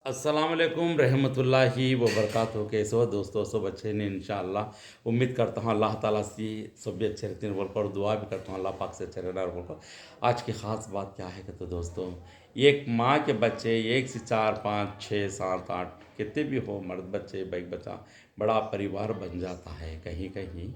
अस्सलाम वालेकुम रहमतुल्लाहि व बरकातहू। कैसे हो दोस्तों? सब अच्छे ने इंशाअल्लाह। उम्मीद करता हूँ अल्लाह ताला से सब भी अच्छे रहते हैं बोल कर दुआ भी करता हूँ अल्लाह पाक से अच्छे रहना बोल कर। आज की ख़ास बात क्या है कि तो दोस्तों, एक माँ के बच्चे एक से चार पाँच छः सात आठ कितने भी हो, मर्द बच्चे बैक बच्चा, बड़ा परिवार बन जाता है कहीं कहीं।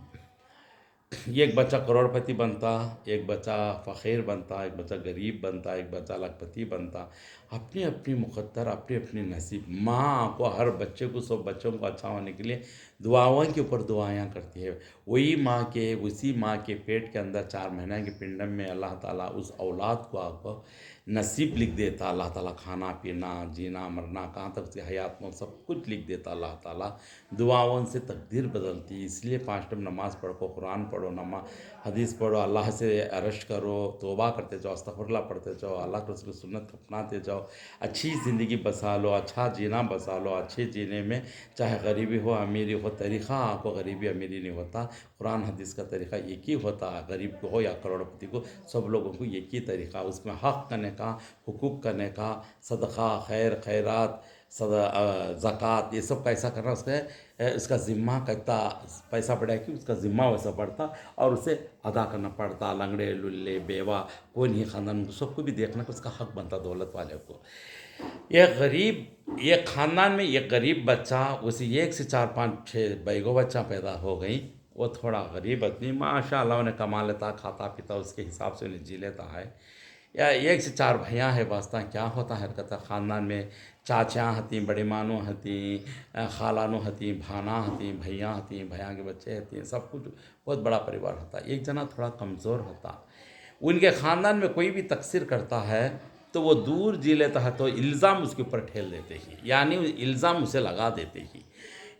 एक बच्चा करोड़पति बनता, एक बच्चा फ़कीर बनता, एक बच्चा गरीब बनता, एक बच्चा लखपति बनता। अपनी अपनी मुक़द्दर, अपनी अपनी नसीब। माँ को हर बच्चे को, सब बच्चों को अच्छा होने के लिए दुआओं के ऊपर दुआएँ करती है। वही माँ के, उसी माँ के पेट के अंदर 4 महीने के पिंड में अल्लाह ताला उस औलाद को आपको नसीब लिख देता अल्लाह ताला। खाना पीना, जीना मरना, कहाँ तक से हयात मौत सब कुछ लिख देता अल्लाह ताला। दुआओं से तकदीर बदलती। इसलिए 5 टाइम नमाज़ पढ़ो, कुरान पढ़ो, हदीस पढ़ो, अल्लाह से अरश करो, तौबा करते जाओ, अस्तगफिरुल्लाह पढ़ते जाओ, अल्लाह के रसूल की सुन्नत अपनाते जाओ। अच्छी ज़िंदगी बसा लो, अच्छा जीना बसा लो। अच्छे जीने में चाहे गरीबी हो अमीरी हो, तरीक़ा आपको गरीबी अमीरी नहीं होता। कुरान हदीस का तरीक़ा एक ही होता है, गरीब को हो या करोड़पति को, सब लोगों को एक ही तरीक़ा। उसमें हक़ करने का, हुकूक करने का, सदक़ा, खैर खैरात, ज़कात, ये सब कैसा करना, उसका ज़िम्मा कितना पैसा बढ़ा कि उसका ज़िम्मा वैसा बढ़ता और उसे अदा करना पड़ता। लंगड़े लुल्ले बेवा कोई नहीं, ख़ानदान को सबको भी देखना कि उसका हक़ बनता दौलत वाले को। एक ख़ानदान में एक गरीब बच्चा, उसे एक से चार पाँच छः बैगो बच्चा पैदा हो गई। वो थोड़ा गरीब आदमी माशाअल्लाह उन्हें कमा लेता, खाता पीता उसके हिसाब से उन्हें जी लेता है। या एक से चार भैया है वास्ता क्या होता है कहता ख़ानदान में चाचा हती, बड़े मानो हती, खालानो हती, भाना हती, भैया हती, भैया के बच्चे हती, सब कुछ बहुत बड़ा परिवार होता। एक जना थोड़ा कमज़ोर होता, उनके ख़ानदान में कोई भी तकसीर करता है तो वो दूर जी लेता है, तो इल्ज़ाम उसके ऊपर ठेल देते ही, यानी इल्ज़ाम उसे लगा देते ही।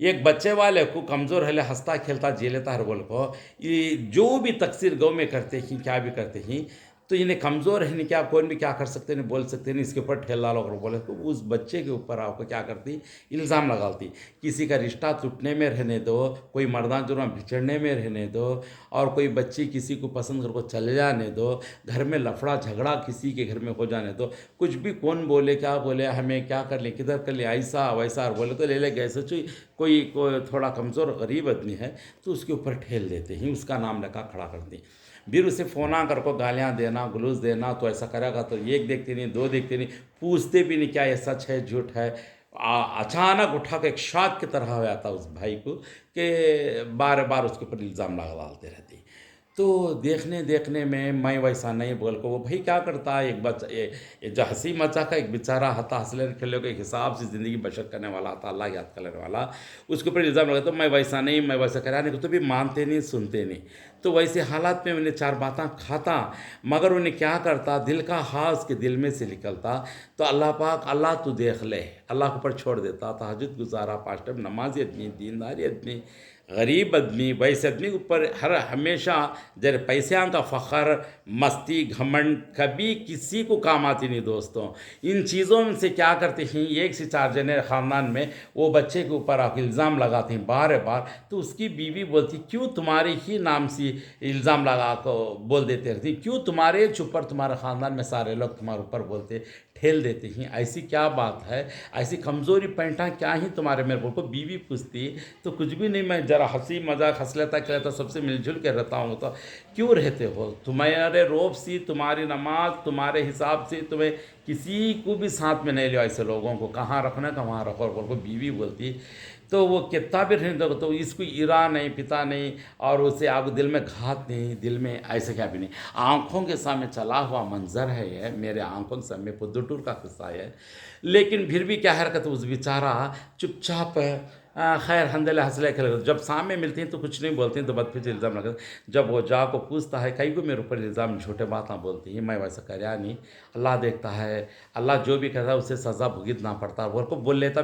एक बच्चे वाले को कमज़ोर है, हंसता खेलता जी लेता है बोल को, ये जो भी तकसीर गाँव में करते ही, क्या भी करते ही, तो इन्हें कमज़ोर है नहीं, क्या कौन भी क्या कर सकते नहीं, बोल सकते नहीं, इसके ऊपर ठेल डालो और बोले तो उस बच्चे के ऊपर आपको क्या करती, इल्ज़ाम लगाती। किसी का रिश्ता टूटने में रहने दो, कोई मर्दाना जुर्म बिछड़ने में रहने दो, और कोई बच्ची किसी को पसंद कर को चले जाने दो, घर में लफड़ा झगड़ा किसी के घर में हो जाने दो, कुछ भी कौन बोले क्या बोले, हमें क्या कर ले, किधर कर ले, ऐसा वैसा, और बोले तो ले ले गए सच। कोई थोड़ा कमज़ोर गरीब आदमी है तो उसके ऊपर ठेल देते हैं, उसका नाम लगा खड़ा कर दी। फिर उसे फ़ोना कर को गालियाँ देना, गुलूस देना, तो ऐसा करेगा तो एक देखते नहीं, दो देखते नहीं, पूछते भी नहीं क्या ये सच है झूठ है। अचानक उठा के एक शॉक की तरह हो जाता उस भाई को कि बार बार उसके ऊपर इल्ज़ाम लगा डालते रहते। तो देखने देखने में मैं वैसा नहीं बोल को, वो भाई क्या करता है, एक बच्चा ये जो हंसी मजाक का एक बेचारा हता, हंसले खेले के हिसाब से ज़िंदगी बसर करने वाला था, अल्लाह याद करने वाला, उसके ऊपर इल्ज़ाम लगा तो मैं वैसा नहीं, मैं वैसा कराने को तो भी मानते नहीं सुनते नहीं। तो वैसे हालात में मैंने चार बातें खाता, मगर उन्हें क्या करता, दिल का हाथ उसके दिल में से निकलता, तो अल्लाह पाक अल्लाह तू देख ले, अल्लाह के ऊपर छोड़ देता। तहज्जुद गुजारा, 5 टाइम नमाजी आदमी, दीनदारी आदमी, गरीब आदमी, वैसे आदमी के ऊपर हर हमेशा जर पैसा का फ़ख्र, मस्ती, घमंड कभी किसी को काम आती नहीं दोस्तों। इन चीज़ों में से क्या करते हैं, एक से चार जने ख़ानदान में वो बच्चे के ऊपर आप इल्ज़ाम लगाते हैं बार बार, तो उसकी बीवी बोलती क्यों तुम्हारे ही नाम से इल्ज़ाम लगा को बोल देते रहती, क्यों तुम्हारे ऊपर, तुम्हारे ख़ानदान में सारे लोग तुम्हारे ऊपर बोलते ठेल देते हैं, ऐसी क्या बात है, ऐसी कमज़ोरी पैंटा क्या ही तुम्हारे मेरे को बीवी पूछती। तो कुछ भी नहीं, मैं ज़रा हंसी मजाक हंस लेता खेलता सबसे मिलजुल के रहता हूँ, तो क्यों रहते हो, तुम्हारे रोब सी, तुम्हारी नमाज, तुम्हारे हिसाब से तुम्हें किसी को भी साथ में नहीं लिया, ऐसे लोगों को कहाँ रखना कहाँ रखो, और को बीवी बोलती। तो वो कितना भी रहने दो, तो इसको इरा नहीं, पिता नहीं, और उसे आपको दिल में घात नहीं, दिल में ऐसे क्या भी नहीं। आंखों के सामने चला हुआ मंजर है ये, मेरे आंखों के सामने पुदुटूर का किस्सा है। लेकिन फिर भी क्या हरकत, उस बेचारा चुपचाप खैर हंदले हंसले खेले, जब सामने मिलती हैं तो कुछ नहीं बोलती हैं, तो बदफिज इल्ज़ाम लगा। जब वो जा को पूछता है कई को मेरे ऊपर इल्ज़ाम झूठे बात बोलती है, मैं वैसा करया नहीं, अल्लाह देखता है, अल्लाह जो भी करता है उसे सज़ा भुगतना पड़ता है, वो को बोल लेता,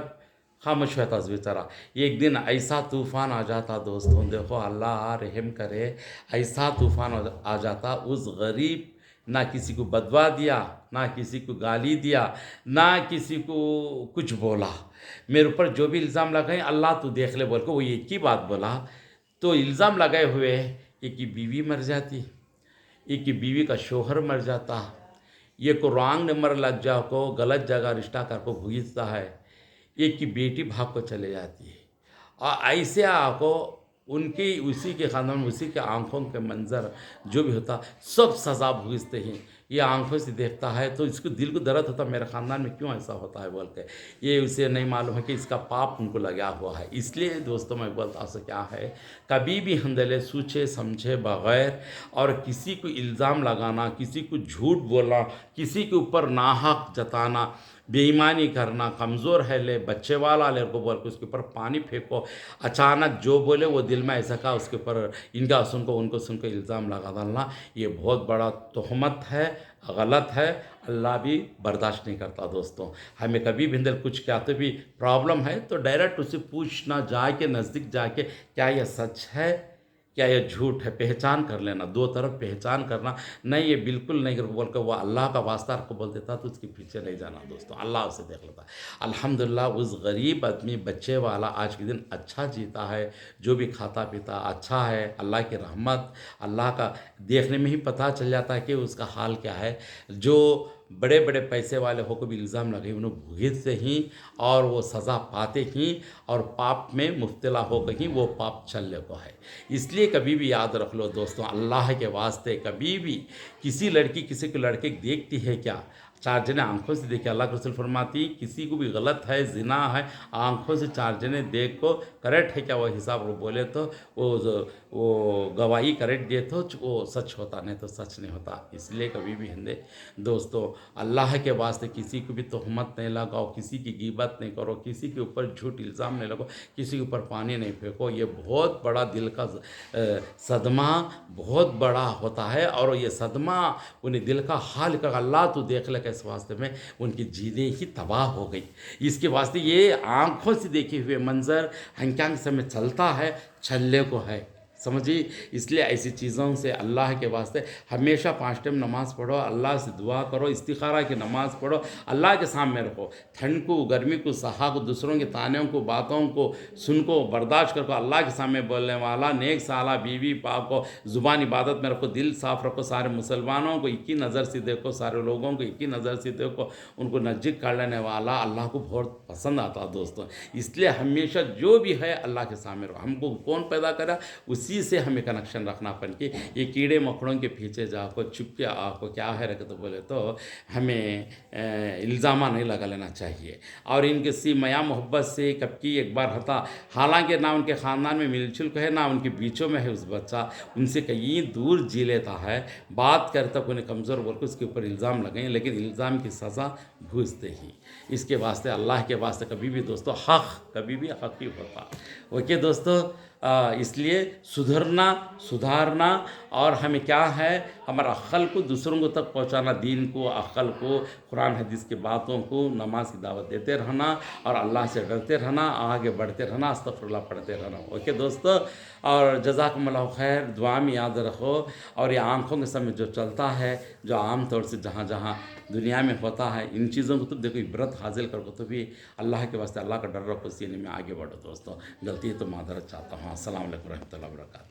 खामोश रहता उस बेचारा। एक दिन ऐसा तूफ़ान आ जाता दोस्तों, देखो अल्लाह रहम करे, ऐसा तूफ़ान आ जाता, उस गरीब ना किसी को बदवा दिया, ना किसी को गाली दिया, ना किसी को कुछ बोला, मेरे ऊपर जो भी इल्ज़ाम लगाए अल्लाह तू देख ले बोल के वो एक ही बात बोला। तो इल्ज़ाम लगाए हुए एक की बीवी मर जाती, एक की बीवी का शोहर मर जाता, ये को रॉन्ग नंबर लग जा को गलत जगह रिश्ता कर को भुगतता है, एक की बेटी भाग को चले जाती है, और ऐसे आको उनकी उसी के खानदान में उसी के आंखों के मंजर जो भी होता सब सज़ा भुगतते हैं। ये आंखों से देखता है तो इसको दिल को दर्द होता, मेरे ख़ानदान में क्यों ऐसा होता है बोल के। ये उसे नहीं मालूम है कि इसका पाप उनको लगा हुआ है। इसलिए दोस्तों मैं बोलता हूँ क्या है, कभी भी हमदले सोचे समझे बगैर और किसी को इल्ज़ाम लगाना, किसी को झूठ बोलना, किसी के ऊपर नाहक जताना, बेईमानी करना, कमज़ोर है ले बच्चे वाला ले को बोल के उसके ऊपर पानी फेंको, अचानक जो बोले वो दिल में ऐसा कहा उसके ऊपर इनका सुनको उनको सुनको इल्ज़ाम लगा डालना, ये बहुत बड़ा तोहमत है, गलत है। अल्लाह भी बर्दाश्त नहीं करता दोस्तों। हमें कभी भी अंदर कुछ क्या तो भी प्रॉब्लम है तो डायरेक्ट उसे पूछना, जाके नज़दीक जाके क्या यह सच है, क्या यह झूठ है, पहचान कर लेना, दो तरफ पहचान करना। नहीं ये बिल्कुल नहीं कर बोल कर वो अल्लाह का वास्ता आपको बोल देता तो उसके पीछे नहीं जाना दोस्तों, अल्लाह उसे देख लेता। अल्हम्दुलिल्लाह उस गरीब आदमी बच्चे वाला आज के दिन अच्छा जीता है, जो भी खाता पीता अच्छा है, अल्लाह की रहमत, अल्लाह का देखने में ही पता चल जाता है कि उसका हाल क्या है। जो बड़े बड़े पैसे वाले होकर भी इल्ज़ाम लगे उन्हें भुगतते ही और वो सज़ा पाते ही और पाप में मुब्तला होकर ही वो पाप चलने को है। इसलिए कभी भी याद रख लो दोस्तों, अल्लाह के वास्ते कभी भी किसी लड़की किसी के लड़के को देखती है क्या, चार जने आंखों से देखे। अल्लाह के रसूल फरमाती किसी को भी गलत है, जिना है, आंखों से चार जने देख को करेक्ट है क्या वो हिसाब वो बोले तो वो गवाही करेक्ट दे तो वो सच होता, नहीं तो सच नहीं होता। इसलिए कभी भी हिंदे दोस्तों अल्लाह के वास्ते किसी को भी तोहमत नहीं लगाओ, किसी की गीबत नहीं करो, किसी के ऊपर झूठ इल्ज़ाम नहीं लगाओ, किसी के ऊपर पानी नहीं फेंको। ये बहुत बड़ा दिल का सदमा बहुत बड़ा होता है और ये सदमा उन्हें दिल का हाल का अल्लाह तो देख ले इस वास्ते में उनकी जीने ही तबाह हो गई। इसके वास्ते ये आंखों से देखे हुए मंजर हंकांग समय चलता है, छल्ले को है, समझिए। इसलिए ऐसी चीज़ों से अल्लाह के वास्ते हमेशा 5 टाइम नमाज़ पढ़ो, अल्लाह से दुआ करो, इस्तिखारा की नमाज़ पढ़ो, अल्लाह के सामने रखो। ठंड को गर्मी को सहा को दूसरों के तानों को बातों को सुन को बर्दाश्त करो, अल्लाह के सामने बोलने वाला नेक साला बीवी पाक को ज़ुबान इबादत में रखो, दिल साफ़ रखो, सारे मुसलमानों को एक ही नज़र से देखो, सारे लोगों को एक ही नज़र से देखो, उनको नज़दीक कर लेने वाला अल्लाह को बहुत पसंद आता दोस्तों। इसलिए हमेशा जो भी है अल्लाह के सामने रखो। हमको कौन पैदा करा उसी से हमें कनेक्शन रखना अपन कि ये कीड़े मकोड़ों के पीछे जाको चुप के आको क्या है रखे तो बोले तो हमें इल्ज़ाम नहीं लगा लेना चाहिए। और इनके सी मया मोहब्बत से कब की एक बार होता, हालांकि ना उनके ख़ानदान में मिलजुल है ना उनके बीचों में है उस बच्चा, उनसे कहीं दूर जी लेता है, बात करता उन्हें कमज़ोर बोल के उसके ऊपर इल्ज़ाम लगाएं, लेकिन इल्ज़ाम की सज़ा भूजते ही। इसके वास्ते अल्लाह के वास्ते कभी भी दोस्तों हक़ कभी भी हक़ ही होता। ओके दोस्तों, इसलिए सुधरना सुधारना और हमें क्या है हमारा अक्ल को दूसरों को तक पहुंचाना, दीन को अक्ल को कुरान हदीस की बातों को नमाज की दावत देते रहना और अल्लाह से डरते रहना, आगे बढ़ते रहना, अस्तगफिरुल्लाह पढ़ते रहना। ओके दोस्तों, और जज़ाकुमुल्लाह खैर, दुआ में याद रखो। और ये आँखों के समय जो चलता है, जो आम तौर से जहाँ जहाँ दुनिया में होता है, इन चीज़ों को तो देखो इबरत हासिल करो तो भी अल्लाह के वास्ते अल्लाह का डर रखो, सीने में आगे बढ़ो दोस्तों। गलती है तो मादरत चाहता हूँ। अस्सलाम वालेकुम रहमतुल्लाहि व बरकातहू।